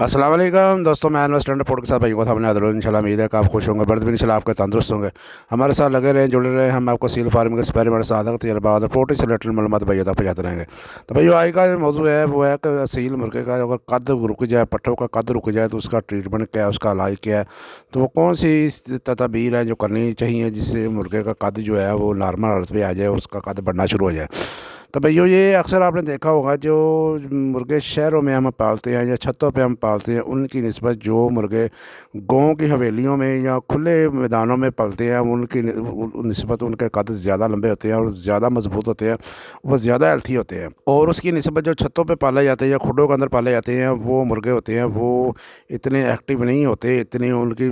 अस्सलाम वालेकुम दोस्तों, मैं अनवर स्टैंड रिपोर्ट के साथ भाई को सामने हाजिर हूं। इंशाल्लाह उम्मीद है कि आप खुश होंगे, बर्द भी इंशाल्लाह आपके तंदुरुस्त होंगे। हमारे साथ लगे रहें, जुड़े रहें। हम आपको सील फार्मिंग के एक्सपेरिमेंट साधक तजर्बा और पोल्ट्री से रिलेटेड मालूमात भाई तक पहुँचाते रहेंगे। तो भाई आज का जो मौजूद है वो है कि सील मुर्गे का अगर कद रुक जाए, पट्ठों का कद रुक जाए तो उसका ट्रीटमेंट क्या है, उसका इलाज क्या है, तो वो कौन सी तदाबीर है जो करनी चाहिए जिससे मुर्गे का कद जो है वो नॉर्मल हालत पर आ जाए और उसका कद बढ़ना शुरू हो जाए। तो भैया ये अक्सर आपने देखा होगा, जो मुर्गे शहरों में हम पालते हैं या छतों पे हम पालते हैं उनकी निस्बत जो मुर्गे गाँव की हवेलियों में या खुले मैदानों में पलते हैं उनकी निस्बत उनके कद ज़्यादा लंबे होते हैं और ज़्यादा मजबूत होते हैं, वो ज़्यादा हेल्थी होते हैं। और उसकी निस्बत जो छतों पे पाले जाते हैं या खुडों के अंदर पाले जाते हैं वो मुर्गे होते हैं, वो इतने एक्टिव नहीं होते, इतनी उनकी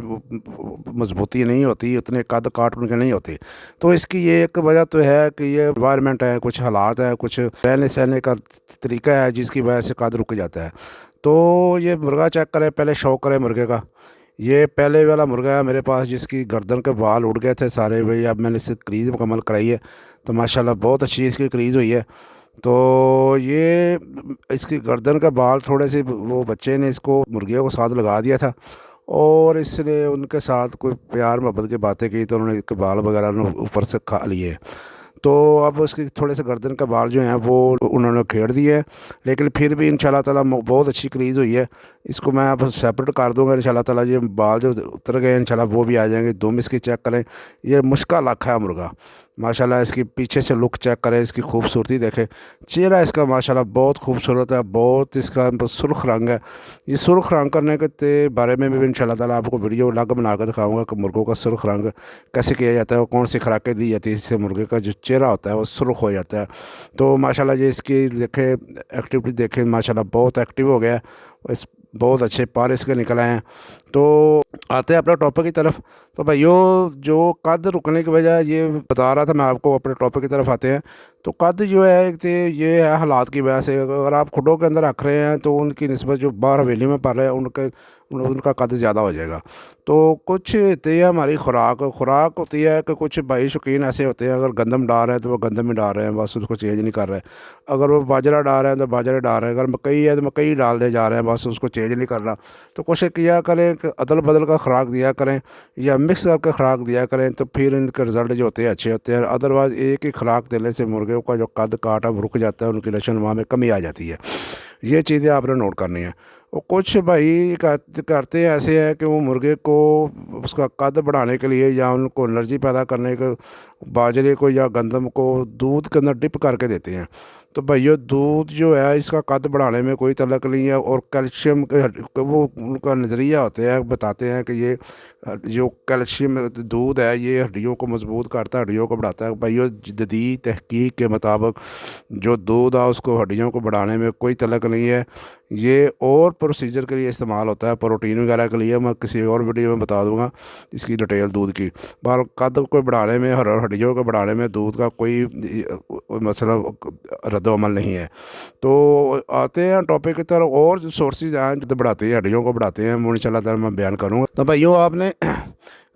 मजबूती नहीं होती, उतने कद काट उनके नहीं होते। तो इसकी ये एक वजह तो है कि ये इन्वायरमेंट है, कुछ हालात है, कुछ रहने सहने का तरीका है जिसकी वजह से कद रुक जाता है। तो ये मुर्गा चेक करें, पहले शौक करें मुर्गे का। ये पहले वाला मुर्गा है मेरे पास जिसकी गर्दन के बाल उड़ गए थे सारे भाई, अब मैंने इससे क्रीज़ मुकम्मल कराई है तो माशाल्लाह बहुत अच्छी इसकी क्रीज़ हुई है। तो ये इसकी गर्दन का बाल थोड़े से वो बच्चे ने इसको मुर्गियों को साथ लगा दिया था और इसने उनके साथ कोई प्यार मोहब्बत की बातें की तो उन्होंने इसके बाल वगैरह ऊपर से खा लिए। तो अब उसके थोड़े से गर्दन का बाल जो हैं वो उन्होंने खेड़ दिए हैं, लेकिन फिर भी इंशाल्लाह ताला बहुत अच्छी क्रीज़ हुई है। इसको मैं अब सेपरेट कर दूंगा इंशाल्लाह ताला। ये बाल जो उतर गए इंशाल्लाह वो भी आ जाएंगे। दुम इसकी चेक करें, ये मुश्किल लाखा है मुर्गा माशाल्लाह। इसकी पीछे से लुक चेक करें, इसकी खूबसूरती देखें, चेहरा इसका माशाल्लाह बहुत खूबसूरत है, बहुत इसका सुर्ख रंग है। ये सुर्ख रंग करने के बारे में भी इंशाल्लाह ताला आपको वीडियो अलग बना कर दिखाऊंगा कि मुर्गों का सुर्ख रंग कैसे किया जाता है और कौन सी खुराकें दी जाती है इससे मुर्गे का जो चेहरा होता है वो सुर्ख हो जाता है। तो माशाल्लाह ये इसकी देखें एक्टिविटी देखें, माशाल्लाह बहुत एक्टिव हो गया है। इस बहुत अच्छे पार इसके निकल आए हैं। तो आते हैं अपने टॉपिक की तरफ। तो भाइयों जो कद रुकने की वजह ये बता रहा था मैं आपको, अपने टॉपिक की तरफ आते हैं। तो कद जो है एक तो ये है हालात की वजह से, अगर आप खुडों के अंदर रख रहे हैं तो उनकी निस्बत जो बाहर हवेली में पा रहे हैं उनका कद ज़्यादा हो जाएगा। तो कुछ होती है हमारी खुराक होती है कि कुछ भाई शौकीन ऐसे होते हैं, अगर गंदम डाल रहे हैं तो वो गंदम ही डाल रहे हैं, बस उसको चेंज नहीं कर रहे। अगर वो बाजरा डाल रहे हैं तो बाजरा डाल रहे हैं, अगर मकई है तो मकई डालते जा रहे हैं, बस उसको चेंज नहीं करना। तो कोशिश किया करें कि अदल बदल का खुराक दिया करें या मिक्स करके खुराक दिया करें, तो फिर इनके रिज़ल्ट जो होते हैं अच्छे होते हैं। अदरवाइज़ एक ही खुराक देने से मुर्गे का जो कद काट अब रुक जाता है, उनकी नशोनुमा में कमी आ जाती है। ये चीज़ें आपने नोट करनी है। और कुछ भाई करते ऐसे हैं कि वो मुर्गे को उसका कद बढ़ाने के लिए या उनको एनर्जी पैदा करने के बाजरे को या गंदम को दूध के अंदर डिप करके देते हैं। तो भैया दूध जो है इसका कद बढ़ाने में कोई तलक नहीं है। और कैल्शियम के वो उनका नज़रिया होते हैं, बताते हैं कि ये जो कैल्शियम दूध है ये हड्डियों को मजबूत करता है, हड्डियों को बढ़ाता है। भैया जदीद तहकीक के मुताबिक जो दूध है उसको हड्डियों को बढ़ाने में कोई तलक नहीं है। ये और प्रोसीजर के लिए इस्तेमाल होता है, प्रोटीन वगैरह के लिए। मैं किसी और वीडियो में बता दूंगा इसकी डिटेल दूध की। बाल कद को बढ़ाने में हड्डियों को बढ़ाने में दूध का कोई मसला रद्दमल नहीं है। तो आते हैं टॉपिक की तरफ। और जो सोर्सेज हैं जो बढ़ाते हैं हड्डियों को बढ़ाते हैं वो इंशाल्लाह ताला मैं बयान करूँगा। तो भाइयों आपने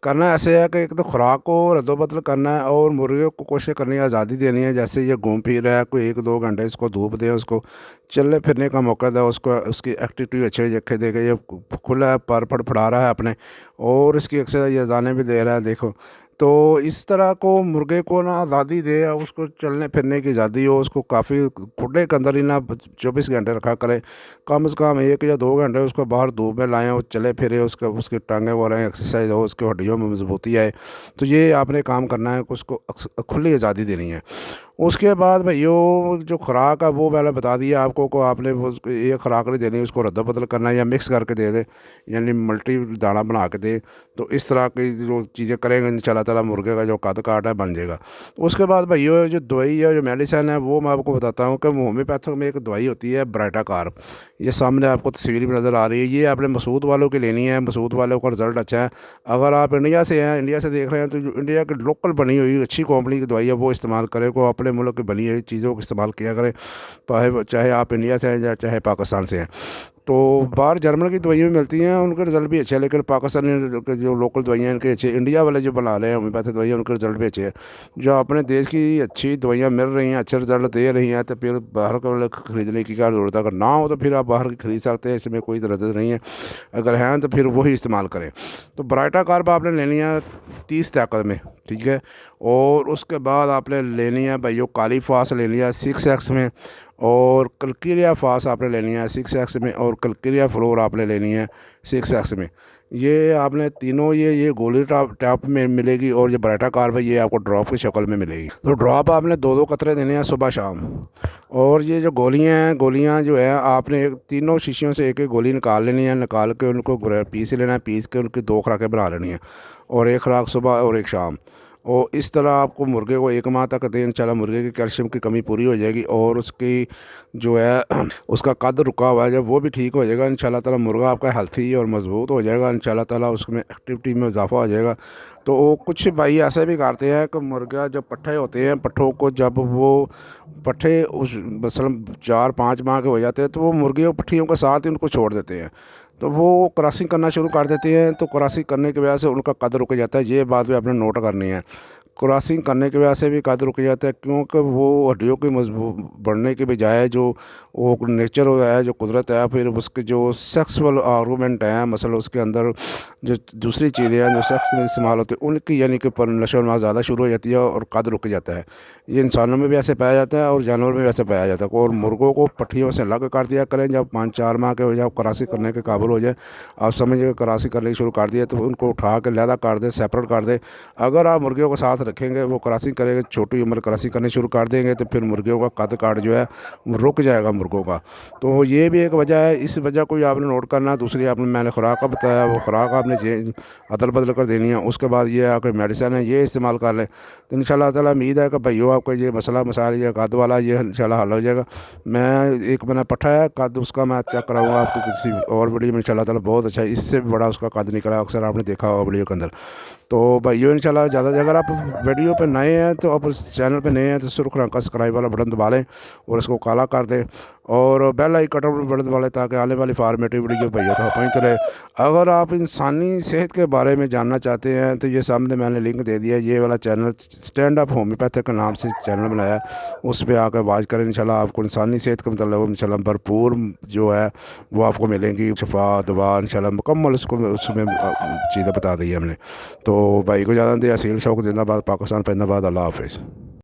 करना ऐसे है कि एक तो खुराक को रद्दोबदल करना है और मुर्गे को कोशिश करनी है, आज़ादी देनी है। जैसे ये घूम फिर रहा है कोई 1-2 घंटे इसको धूप दें, उसको चलने फिरने का मौका दें, उसको उसकी एक्टिविटी अच्छे देखे देगा। ये खुला है, पर फड़फड़ा रहा है अपने, और इसकी एक्सरसाइज अजाने भी दे रहा है देखो। तो इस तरह को मुर्गे को ना आज़ादी दे, उसको चलने फिरने की आज़ादी हो, उसको काफ़ी खुले के अंदर ही ना 24 घंटे रखा करें। कम से कम 1 या 2 घंटे उसको बाहर धूप में लाएं, वो चले फिरे, उसका उसकी टांगें वो रहें, एक्सरसाइज हो, उसके हड्डियों में मजबूती आए। तो ये आपने काम करना है कि उसको खुली आज़ादी देनी है। उसके बाद भैया जो खुराक है वो मैंने बता दिया आपको को आपने वो ये खुराक नहीं देनी, उसको रद्द बदल करना है या मिक्स करके दे दे, यानी मल्टी दाना बना के दे। तो इस तरह की जो चीज़ें करेंगे इंशाल्लाह ताला मुर्गे का जो कद काट है बन जाएगा। उसके बाद भैया जो दवाई है, जो मेडिसिन है, वो मैं आपको बताता हूँ कि होम्योपैथिक में एक दवाई होती है ब्राइटा कार्ब। ये सामने आपको तस्वीर में नज़र आ रही है। ये आपने मसूद वालों की लेनी है, मसूद वालों का रिज़ल्ट अच्छा है। अगर आप इंडिया से हैं, इंडिया से देख रहे हैं, तो जो इंडिया की लोकल बनी हुई अच्छी कंपनी की दवाई है वो इस्तेमाल करें। को अपने मुल्क की बनी हुई चीज़ों को इस्तेमाल किया करें, चाहे आप इंडिया से हैं या चाहे पाकिस्तान से हैं। तो बाहर जर्मन की दवाइयाँ भी मिलती हैं, उनके रिज़ल्ट भी अच्छे हैं, लेकिन पाकिस्तानी के जो लोकल दवाइयाँ हैं इनके अच्छे, इंडिया वाले जो बना रहे हैं होम्योपैथिक दवाइयाँ उनके रिज़ल्ट भी अच्छे हैं। जो अपने देश की अच्छी दवाइयाँ मिल रही हैं, अच्छे रिज़ल्ट दे रही हैं, तो फिर बाहर का ख़रीदने की क्या ज़रूरत है। अगर ना हो तो फिर आप बाहर की ख़रीद सकते हैं, इसमें कोई तरद्दुद नहीं है। अगर हैं तो फिर वही इस्तेमाल करें। तो ब्राइटा कार्ब आपने लेनी है 30 ताकत में, ठीक है। और उसके बाद आपने लेनी है भाइयों काली फास लेनी है 6x में, और कल्किरिया फास आपने लेनी है 6x में, और कल्किरिया फ्लोर आपने लेनी है 6x में। ये आपने तीनों ये गोली टॉप में मिलेगी, और ये ब्राइटा कार्ब है ये आपको ड्रॉप की शक्ल में मिलेगी। तो ड्रॉप आपने 2-2 कतरे देने हैं सुबह शाम। और ये जो गोलियां हैं, गोलियां जो है आपने तीनों शीशियों से एक एक गोली निकाल लेनी है, निकाल के उनको पीस लेना है, पीस के उनकी 2 खुराकें बना लेनी है, और 1 खुराक सुबह और 1 शाम। और इस तरह आपको मुर्गे को 1 माह तक दें, इंशाल्लाह मुर्गे की कैल्शियम की कमी पूरी हो जाएगी, और उसकी जो है उसका कद रुका हुआ है जब वो भी ठीक हो जाएगा इंशाल्लाह ताला, मुर्गा आपका हेल्थी और मज़बूत हो जाएगा इंशाल्लाह ताला, उसमें एक्टिविटी में इजाफा हो जाएगा। तो कुछ भाई ऐसे भी करते हैं कि मुर्गा जब पट्ठे होते हैं, पट्ठों को जब वो पट्ठे उस मसलन 4-5 माह के हो जाते हैं, तो वो मुर्गियों पट्ठियों के साथ ही उनको छोड़ देते हैं, तो वो क्रॉसिंग करना शुरू कर देते हैं। तो क्रॉसिंग करने की वजह से उनका कद रुक जाता है। ये बात भी आपने नोट करनी है, क्रॉसिंग करने की वजह से भी कद रुक जाता है, क्योंकि वो हड्डियों की मजबूत बढ़ने के बजाय जो वो नेचर है, जो कुदरत है, फिर उसके जो सेक्सुअल आर्गूमेंट हैं, मसला उसके अंदर जो दूसरी चीज़ें हैं जो सेक्स में इस्तेमाल होती है उनकी यानी कि पर नशो नमा ज़्यादा शुरू हो जाती है और कद रुक जाता है। ये इंसानों में भी ऐसे पाया जाता है और जानवर में भी ऐसे पाया जाता है। और मुर्गों को पट्टियों से अलग कर दिया करें, जब 5-4 माह के हो जाए, क्रॉसिंग करने के काबिल हो जाए, आप समझिए क्रॉसिंग करने शुरू कर दिए, तो उनको उठा के लहदा कर दे, सेपरेट कर दे। अगर आप मुर्गियों को साथ रखेंगे, वो क्रॉसिंग करेंगे, छोटी उम्र क्रॉसिंग करनी शुरू कर देंगे, तो फिर मुर्गियों का कद काट जो है रुक जाएगा मुर्गों का। तो ये भी एक वजह है। इस वजह को आपने नोट करना। दूसरी आपने मैंने खुराक का बताया, वो खुराक आपने चेंज अदल बदल कर देनी है। उसके बाद ये आपके मेडिसिन है, ये इस्तेमाल कर लें, तो इंशाल्लाह ताला उम्मीद है कि भाइयों आपका ये मसला मसाइल ये कद वाला ये इंशाल्लाह हल हो जाएगा। मैं एक मैंने पट्ठा है कद उसका मैं चेक कराऊंगा आपको किसी और वीडियो में इंशाल्लाह ताला, बहुत अच्छा है, इससे भी बड़ा उसका कद निकला, अक्सर आपने देखा होगा वीडियो के अंदर। तो भाइयों इंशाल्लाह ज़्यादा, अगर आप वीडियो पे नए हैं तो आप चैनल पे नए हैं तो सुर्ख रंग का सब्सक्राइब वाला बटन दबा लें और इसको काला कर दें, और बेल आइकन बटन दबा लें, ताकि आने वाली फार्मेटिव वीडियो भाइयों तक पहुँचते रहे। अगर आप इंसानी सेहत के बारे में जानना चाहते हैं तो ये सामने मैंने लिंक दे दिया है, ये वाला चैनल स्टैंड अप होम्योपैथिक के नाम से चैनल बनाया, उस पर आकर वाच करें। इंशाल्लाह आपको इंसानी सेहत के मतलब इंशाल्लाह भरपूर जो है वो आपको मिलेंगी, शफा दवा इंशाल्लाह मुकम्मल उसको उसमें चीज़ें बता दी है हमने। तो भाई को ज़्यादा दे असील शौक जिंदाबाद, पाकिस्तान जिंदाबाद, अल्लाह हाफिज़।